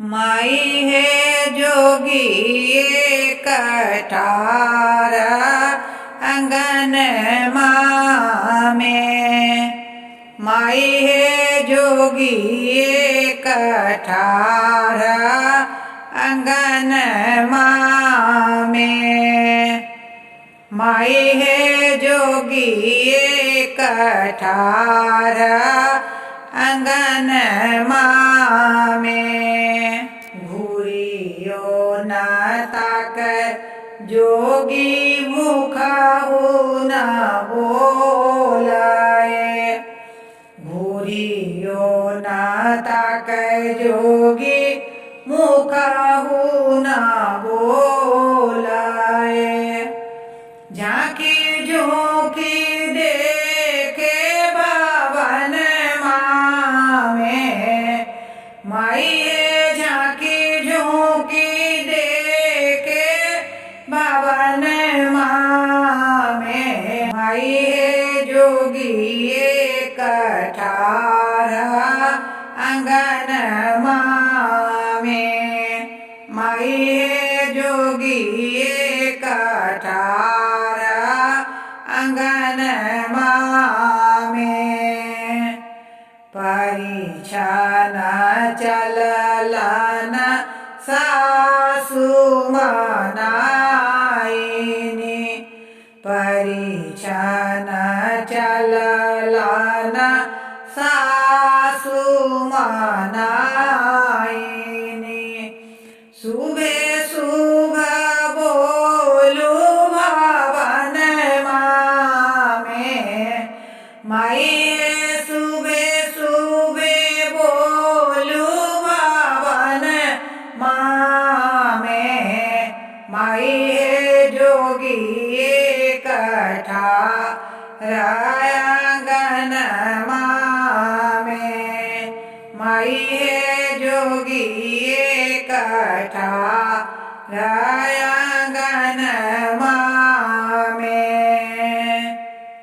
माई है जोगी कठार अंगन में। माई है जोगी कठार अंगन में। माई है जोगी कठार अंगन में। घूरियो न ताक जोगी मुखहु न बोलाए। घूरियो न ताक जोगी मुखहु न बोलाए। झांकी झोंकी देखे भवन में। माई झांकी झोंकी देखे भवन में। माई जोगी कठार अंगन में। माई जोगी कठार अंगन में। परीक्षा न चललन सासु मनाइनी। परीक्षा न चललन सासु मनाइनी। सुबह सुबह बोलू भवन में। माई सुबह सुबह बोलू भवन में। माई जोगी कठार अंगन में। माई जोगी कठार अंगन